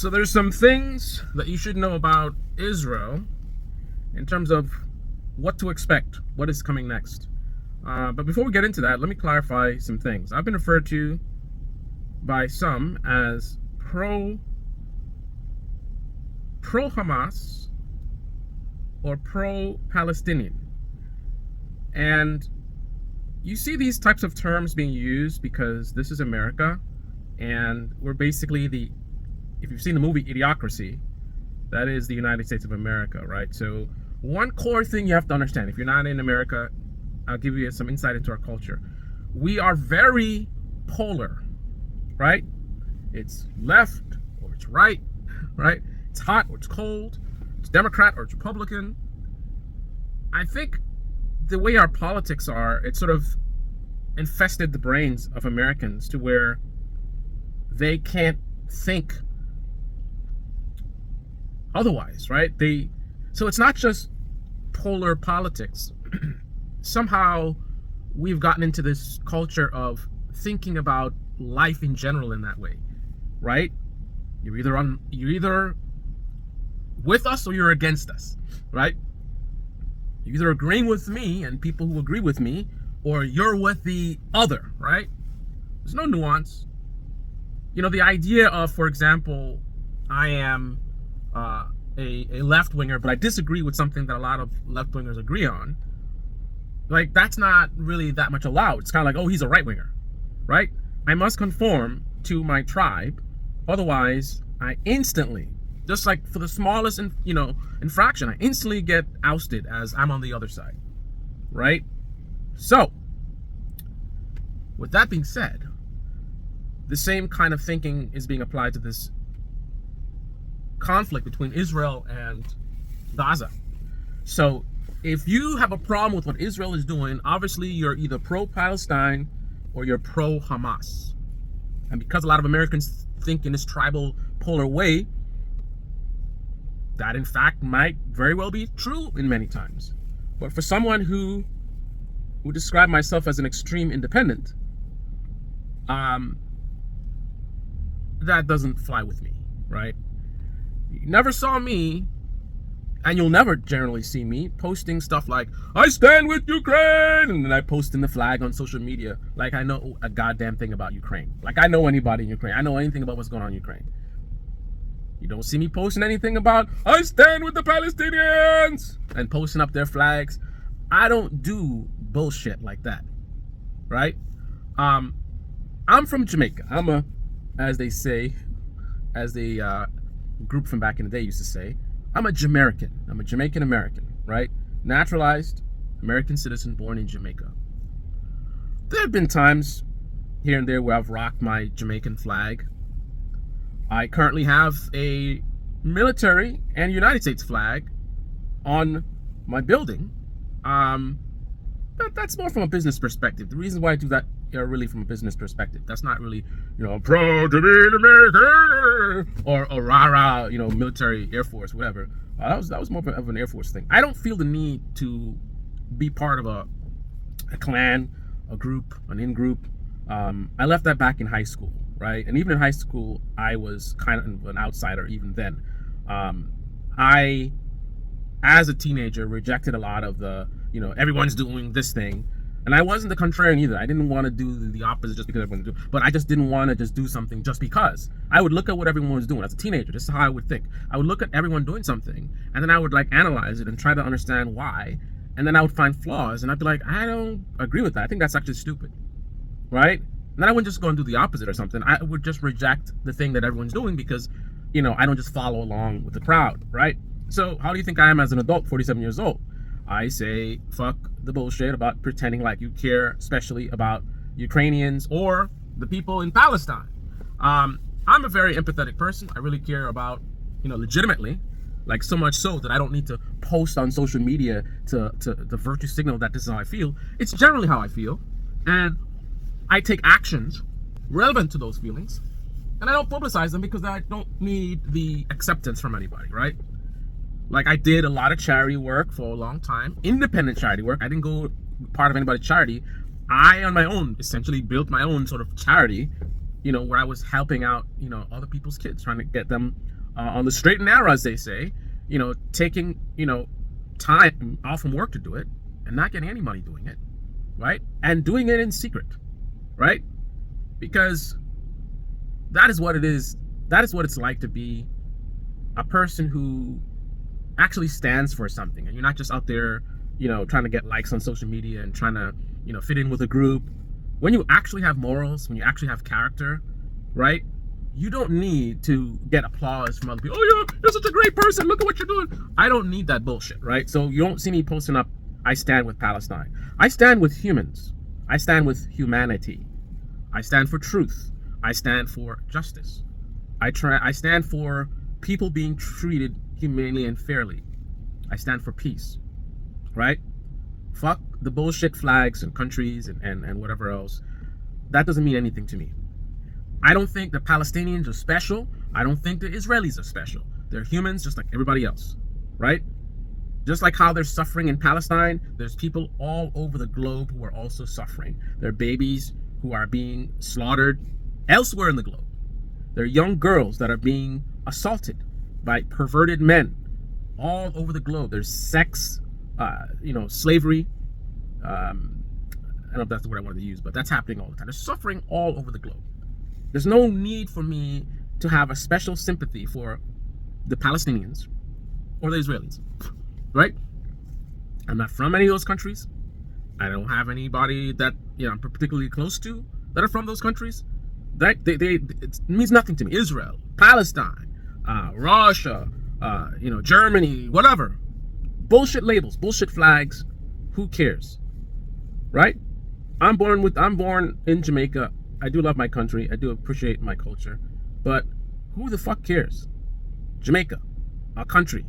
So there's some things that you should know about Israel in terms of what to expect, what is coming next. But before we get into that, let me clarify some things. I've been referred to by some as pro Hamas or pro Palestinian. And you see these types of terms being used because this is America, and we're basically if you've seen the movie Idiocracy, that is the United States of America, right? So one core thing you have to understand, if you're not in America, I'll give you some insight into our culture. We are very polar, right? It's left or it's right? It's hot or it's cold. It's Democrat or it's Republican. I think the way our politics are, it sort of infested the brains of Americans to where they can't think otherwise, right? So it's not just polar politics. Somehow we've gotten into this culture of thinking about life in general in that way, right? You're either with us or you're against us, right? You're either agreeing with me and people who agree with me, or you're with the other, right? There's no nuance. You know, the idea of, for example, I am a left-winger, but I disagree with something that a lot of left-wingers agree on, like, that's not really that much allowed. It's kind of like, oh, he's a right-winger, right? I must conform to my tribe, otherwise I instantly, just like for the smallest infraction, I instantly get ousted as I'm on the other side, right? So, with that being said, the same kind of thinking is being applied to this conflict between Israel and Gaza. So if you have a problem with what Israel is doing, obviously you're either pro-Palestine or you're pro-Hamas. And because a lot of Americans think in this tribal polar way, that in fact might very well be true in many times. But for someone who would describe myself as an extreme independent, that doesn't fly with me, right? You never saw me, and you'll never generally see me posting stuff like, I stand with Ukraine, and then I posting the flag on social media like I know a goddamn thing about Ukraine. Like I know anybody in Ukraine. I know anything about what's going on in Ukraine. You don't see me posting anything about, I stand with the Palestinians, and posting up their flags. I don't do bullshit like that, right? I'm from Jamaica. As the group from back in the day used to say, I'm a Jamaican. I'm a Jamaican American, right? Naturalized American citizen born in Jamaica. There have been times here and there where I've rocked my Jamaican flag. I currently have a military and United States flag on my building. But that's more from a business perspective. The reasons why I do that are really from a business perspective. That's not really, proud to be an American or rah-rah, military, Air Force, whatever. That was more of an Air Force thing. I don't feel the need to be part of a clan, a group, an in-group. I left that back in high school, right? And even in high school, I was kind of an outsider even then. I, as a teenager, rejected a lot of the, everyone's doing this thing. And I wasn't the contrarian either. I didn't want to do the opposite just because everyone was doing it. But I just didn't want to just do something just because. I would look at what everyone was doing as a teenager. This is how I would think. I would look at everyone doing something, and then I would analyze it and try to understand why. And then I would find flaws, and I'd be like, I don't agree with that. I think that's actually stupid, right? And then I wouldn't just go and do the opposite or something. I would just reject the thing that everyone's doing because, I don't just follow along with the crowd, right? So how do you think I am as an adult, 47 years old? I say, fuck the bullshit about pretending like you care, especially about Ukrainians or the people in Palestine. I'm a very empathetic person. I really care about, legitimately, like so much so that I don't need to post on social media to virtue signal that this is how I feel. It's generally how I feel. And I take actions relevant to those feelings. And I don't publicize them because I don't need the acceptance from anybody, right? Like I did a lot of charity work for a long time, independent charity work. I didn't go part of anybody's charity. I, on my own, essentially built my own sort of charity where I was helping out, other people's kids, trying to get them on the straight and narrow, as they say, taking, time off from work to do it and not getting any money doing it, right? And doing it in secret, right? Because that is what it is. That is what it's like to be a person who actually stands for something, and you're not just out there, trying to get likes on social media and trying to, fit in with a group. When you actually have morals, when you actually have character, right? You don't need to get applause from other people. Oh, you're such a great person. Look at what you're doing. I don't need that bullshit, right? So you don't see me posting up, I stand with Palestine. I stand with humans. I stand with humanity. I stand for truth. I stand for justice. I stand for people being treated humanely and fairly. I stand for peace, right? Fuck the bullshit flags and countries and whatever else. That doesn't mean anything to me. I don't think the Palestinians are special. I don't think the Israelis are special. They're humans just like everybody else, right? Just like how they're suffering in Palestine, there's people all over the globe who are also suffering. There are babies who are being slaughtered elsewhere in the globe. There are young girls that are being assaulted by perverted men all over the globe. There's sex, slavery. I don't know if that's the word I wanted to use, but that's happening all the time. There's suffering all over the globe. There's no need for me to have a special sympathy for the Palestinians or the Israelis, right? I'm not from any of those countries. I don't have anybody that I'm particularly close to that are from those countries. That it means nothing to me. Israel, Palestine, Russia, Germany, whatever. Bullshit labels, bullshit flags. Who cares, right? I'm born in Jamaica. I do love my country. I do appreciate my culture, but who the fuck cares? Jamaica, a country.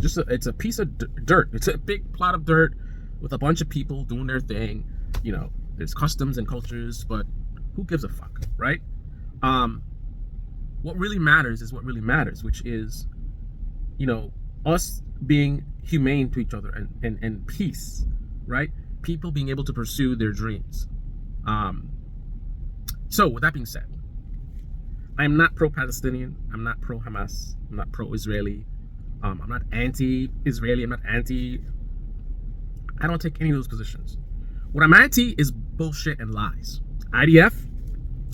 It's a piece of dirt. It's a big plot of dirt with a bunch of people doing their thing. There's customs and cultures, but who gives a fuck, right? What really matters is what really matters, which is, us being humane to each other and peace, right? People being able to pursue their dreams. So with that being said, I'm not pro-Palestinian. I'm not pro-Hamas. I'm not pro-Israeli. I'm not anti-Israeli. I'm not anti. I don't take any of those positions. What I'm anti is bullshit and lies. IDF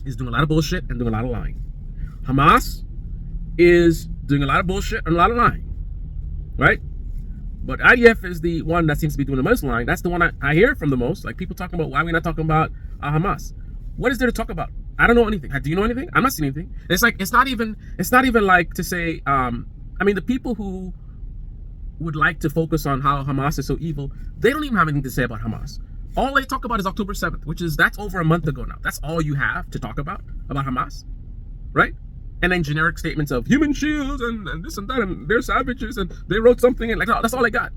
is doing a lot of bullshit and doing a lot of lying. Hamas is doing a lot of bullshit and a lot of lying, right? But IDF is the one that seems to be doing the most lying. That's the one I hear from the most. Like people talking about why we're not talking about Hamas. What is there to talk about? I don't know anything. Do you know anything? I'm not seeing anything. It's like it's not even like to say. The people who would like to focus on how Hamas is so evil, they don't even have anything to say about Hamas. All they talk about is October 7th, that's over a month ago now. That's all you have to talk about Hamas, right? And then generic statements of human shields and this and that, and they're savages, and they wrote something, and that's all I got.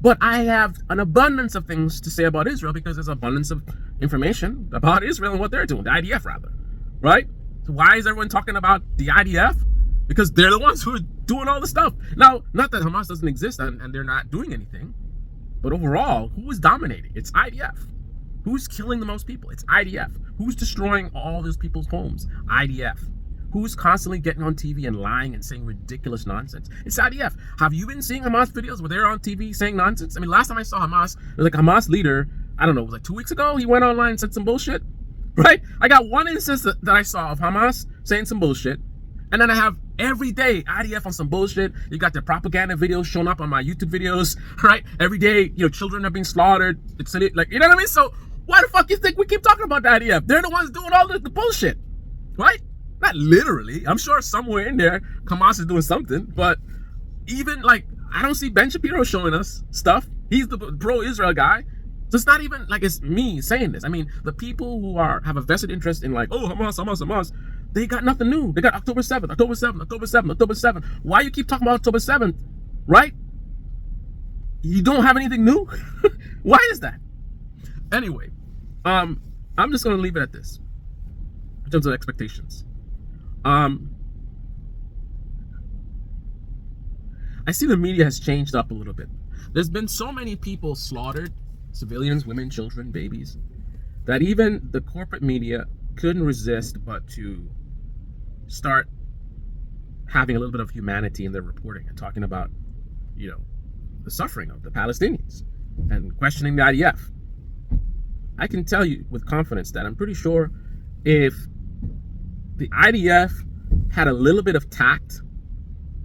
But I have an abundance of things to say about Israel because there's abundance of information about Israel and what they're doing, the IDF rather, right? So why is everyone talking about the IDF? Because they're the ones who are doing all the stuff. Now, not that Hamas doesn't exist and they're not doing anything, but overall, who is dominating? It's IDF. Who's killing the most people? It's IDF. Who's destroying all those people's homes? IDF. Who's constantly getting on TV and lying and saying ridiculous nonsense? It's IDF. Have you been seeing Hamas videos where they're on TV saying nonsense? I mean, last time I saw Hamas, there was like a Hamas leader, I don't know, it was like 2 weeks ago, he went online and said some bullshit, right? I got one instance that I saw of Hamas saying some bullshit, and then I have every day IDF on some bullshit. You got their propaganda videos showing up on my YouTube videos, right? Every day, children are being slaughtered. It's like, you know what I mean? So why the fuck you think we keep talking about the IDF? They're the ones doing all the bullshit, right? Not literally. I'm sure somewhere in there, Hamas is doing something. But even I don't see Ben Shapiro showing us stuff. He's the pro-Israel guy. So it's not even like it's me saying this. I mean, the people who have a vested interest in Hamas, they got nothing new. They got October 7th, October 7th, October 7th, October 7th. Why you keep talking about October 7th, right? You don't have anything new? Why is that? Anyway, I'm just going to leave it at this in terms of expectations. I see the media has changed up a little bit. There's been so many people slaughtered, civilians, women, children, babies, that even the corporate media couldn't resist but to start having a little bit of humanity in their reporting and talking about, the suffering of the Palestinians and questioning the IDF. I can tell you with confidence that I'm pretty sure if the IDF had a little bit of tact,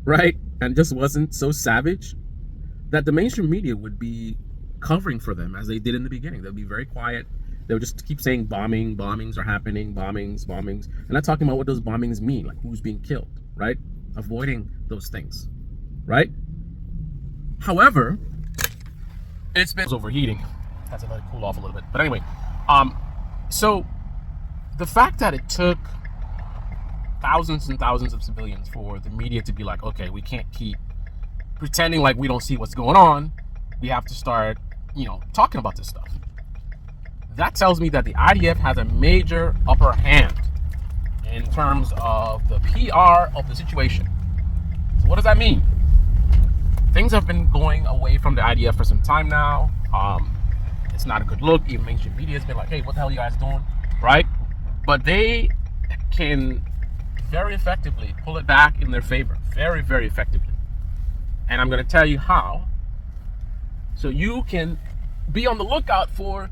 right, and just wasn't so savage, that the mainstream media would be covering for them as they did in the beginning. They'll be very quiet. They'll just keep saying bombings are happening, bombings. And not talking about what those bombings mean, like who's being killed, right? Avoiding those things, right? However, it's been overheating. Has to let it cool off a little bit. But anyway, so the fact that it took thousands and thousands of civilians for the media to be like, okay, we can't keep pretending like we don't see what's going on. We have to start, talking about this stuff. That tells me that the IDF has a major upper hand in terms of the PR of the situation. So what does that mean? Things have been going away from the IDF for some time now. It's not a good look. Even mainstream media has been like, hey, what the hell are you guys doing? Right? But they can very effectively pull it back in their favor. Very, very effectively. And I'm going to tell you how. So you can be on the lookout for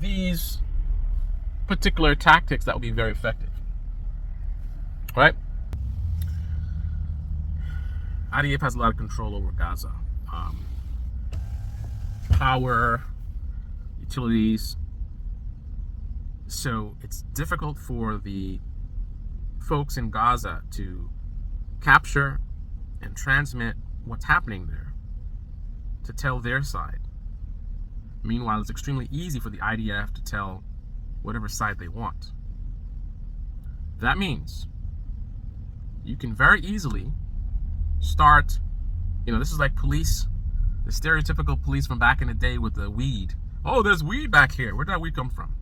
these particular tactics that will be very effective. Right? IDF has a lot of control over Gaza. Power, utilities. So it's difficult for the folks in Gaza to capture and transmit what's happening there, to tell their side. Meanwhile, it's extremely easy for the IDF to tell whatever side they want. That means you can very easily start, this is like police, the stereotypical police from back in the day with the weed. Oh, there's weed back here. Where did that weed come from?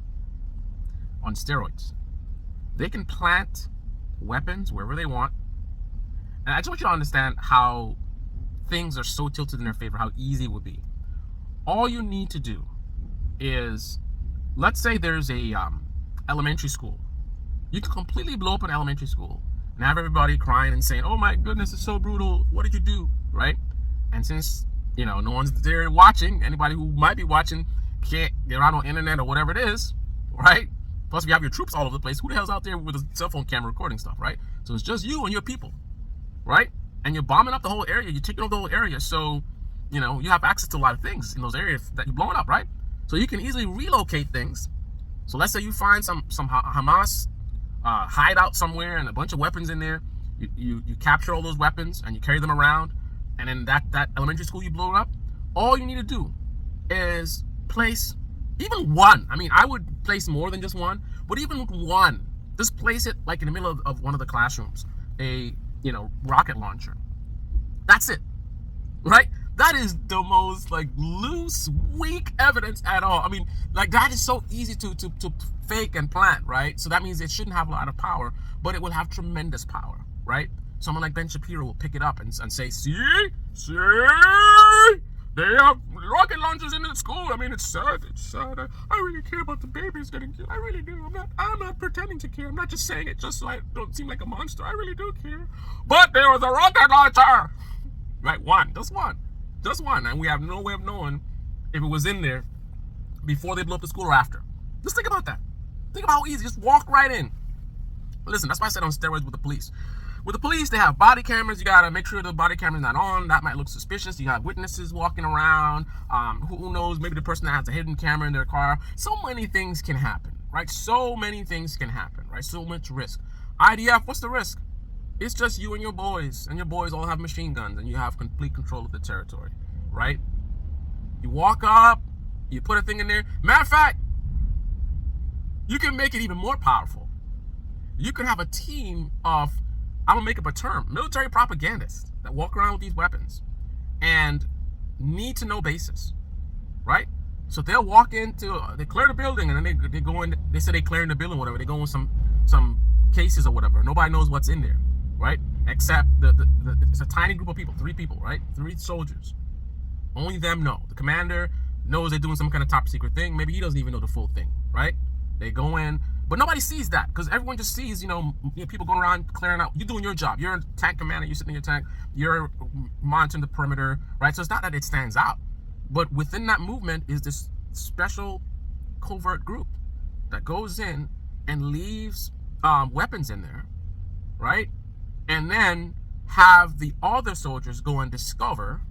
On steroids. They can plant weapons wherever they want. And I just want you to understand how things are so tilted in their favor, how easy it would be. All you need to do is, let's say there's a elementary school. You can completely blow up an elementary school and have everybody crying and saying, oh my goodness, it's so brutal. What did you do? Right? And since, no one's there watching, anybody who might be watching can't get around on internet or whatever it is, right? Plus, if you have your troops all over the place, who the hell's out there with a cell phone camera recording stuff, right? So it's just you and your people, right? And you're bombing up the whole area. You're taking over the whole area. So, you have access to a lot of things in those areas that you're blowing up, right? So you can easily relocate things. So let's say you find some Hamas hideout somewhere and a bunch of weapons in there. You capture all those weapons and you carry them around. And then that elementary school you blow up, all you need to do is place even one. I mean, I would place more than just one, but even one. Just place it like in the middle of one of the classrooms. A rocket launcher. That's it. Right? That is the most loose, weak evidence at all. I mean, that is so easy to fake and plant, right? So that means it shouldn't have a lot of power, but it will have tremendous power, right? Someone like Ben Shapiro will pick it up and say, see, they have rocket launchers in the school. I mean, it's sad. I really care about the babies getting killed. I really do. I'm not pretending to care. I'm not just saying it just so I don't seem like a monster. I really do care. But there was a rocket launcher. Right? Just one. And we have no way of knowing if it was in there before they blew up the school or after. Just think about that. Think about how easy. Just walk right in. Listen, that's why I said on steroids with the police. With the police, they have body cameras. You got to make sure the body camera's not on. That might look suspicious. You have witnesses walking around. Who knows? Maybe the person that has a hidden camera in their car. So many things can happen, right? So many things can happen, right? So much risk. IDF, what's the risk? It's just you and your boys. And your boys all have machine guns. And you have complete control of the territory, right? You walk up. You put a thing in there. Matter of fact, you can make it even more powerful. You can have a team of, I'm going to make up a term, military propagandists that walk around with these weapons and need to know basis, right? So they'll walk into, they clear the building and then they go in, they say they clearing the building, whatever. They go in some cases or whatever. Nobody knows what's in there, right? Except it's a tiny group of people, 3 people, right? 3 soldiers. Only them know. The commander knows they're doing some kind of top secret thing. Maybe he doesn't even know the full thing, right? They go in, But nobody sees that because everyone just sees, people going around clearing out. You're doing your job. You're a tank commander. You're sitting in your tank. You're monitoring the perimeter, right? So it's not that it stands out. But within that movement is this special covert group that goes in and leaves weapons in there, right? And then have the other soldiers go and discover,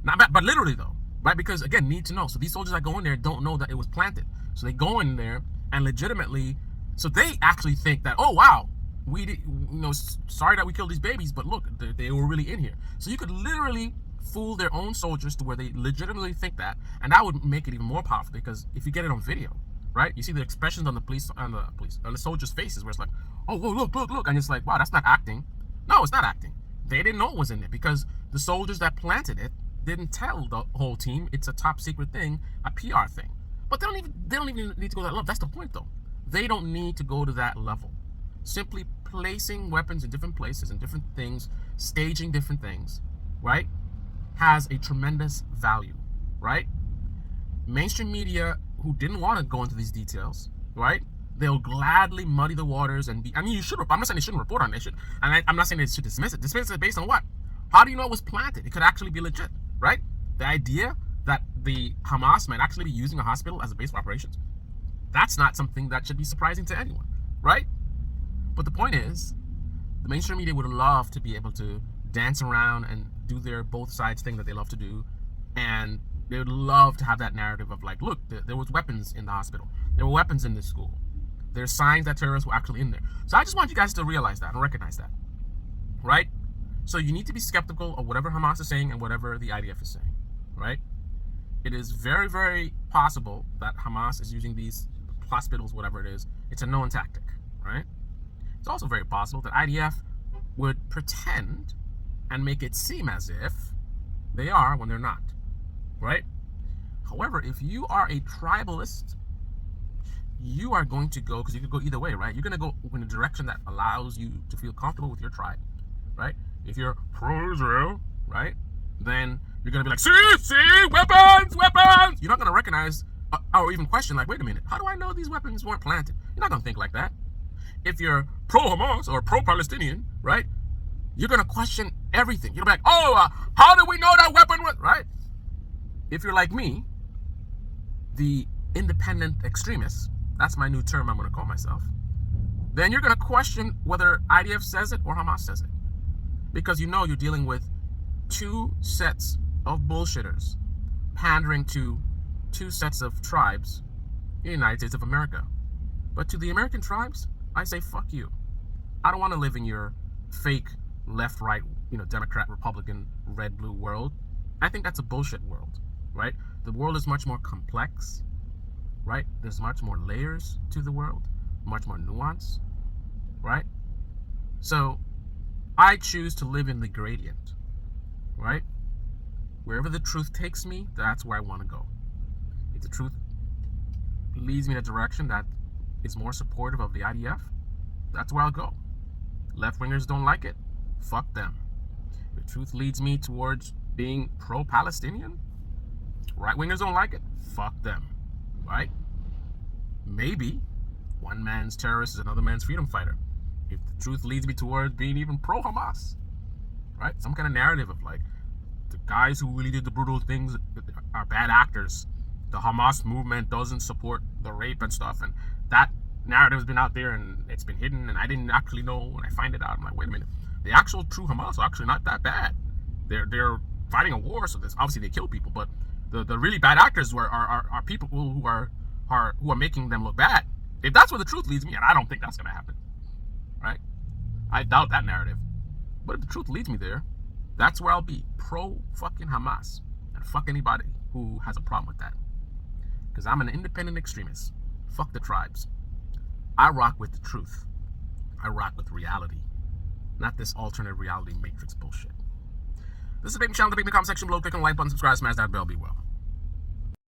but literally though, right? Because again, need to know. So these soldiers that go in there don't know that it was planted. So they go in there and legitimately, so they actually think that, oh wow, sorry that we killed these babies, but look, they were really in here. So you could literally fool their own soldiers to where they legitimately think that, and that would make it even more powerful because if you get it on video, right? You see the expressions on the soldiers' faces where it's like, oh, whoa, look, and it's like, wow, that's not acting. No, it's not acting. They didn't know it was in there because the soldiers that planted it didn't tell the whole team it's a top secret thing, a PR thing. But they don't even need to go to that level. That's the point though. They don't need to go to that level. Simply placing weapons in different places and different things, staging different things, right, has a tremendous value, right? Mainstream media who didn't want to go into these details, right? They'll gladly muddy the waters and you should. I'm not saying they shouldn't report on this shit, and I'm not saying they should dismiss it. Dismiss it based on what? How do you know it was planted? It could actually be legit, right? The idea that the Hamas might actually be using a hospital as a base of operations, that's not something that should be surprising to anyone, right? But the point is, the mainstream media would love to be able to dance around and do their both sides thing that they love to do, and they would love to have that narrative of like, look, there was weapons in the hospital. There were weapons in this school. There's signs that terrorists were actually in there. So I just want you guys to realize that and recognize that, right? So you need to be skeptical of whatever Hamas is saying and whatever the IDF is saying, right? It is very, very possible that Hamas is using these hospitals, whatever it is. It's a known tactic, right? It's also very possible that IDF would pretend and make it seem as if they are when they're not, right? However, if you are a tribalist, you are going to go, because you could go either way, right? You're going to go in a direction that allows you to feel comfortable with your tribe, right? If you're pro-Israel, right, then you're going to be like, see, weapons! You're not going to recognize or even question, like, wait a minute, how do I know these weapons weren't planted? You're not going to think like that. If you're pro-Hamas or pro-Palestinian, right, you're going to question everything. You're going to be like, how do we know that weapon was, right? If you're like me, the independent extremist, that's my new term I'm going to call myself, then you're going to question whether IDF says it or Hamas says it. Because you know you're dealing with two sets of bullshitters pandering to two sets of tribes in the United States of America. But to the American tribes, I say, fuck you. I don't want to live in your fake left, right, Democrat, Republican, red, blue world. I think that's a bullshit world, right? The world is much more complex, right? There's much more layers to the world, much more nuance, right? So I choose to live in the gradient, right? Wherever the truth takes me, that's where I want to go. If the truth leads me in a direction that is more supportive of the IDF, that's where I'll go. Left-wingers don't like it, fuck them. If the truth leads me towards being pro-Palestinian, right-wingers don't like it, fuck them, right? Maybe one man's terrorist is another man's freedom fighter. If the truth leads me towards being even pro-Hamas, right? Some kind of narrative of like, the guys who really did the brutal things are bad actors. The Hamas movement doesn't support the rape and stuff, and that narrative has been out there and it's been hidden, and I didn't actually know when I find it out. I'm like, wait a minute, the actual true Hamas are actually not that bad. They're fighting a war, so obviously they kill people, but the really bad actors are people who are making them look bad. If that's where the truth leads me, and I don't think that's gonna happen, right? I doubt that narrative. But if the truth leads me there, that's where I'll be. Pro fucking Hamas. And fuck anybody who has a problem with that. Because I'm an independent extremist. Fuck the tribes. I rock with the truth. I rock with reality. Not this alternate reality matrix bullshit. This is Baby Channel. Debate in the comment section below. Click on the like button, subscribe, smash that bell. Be well.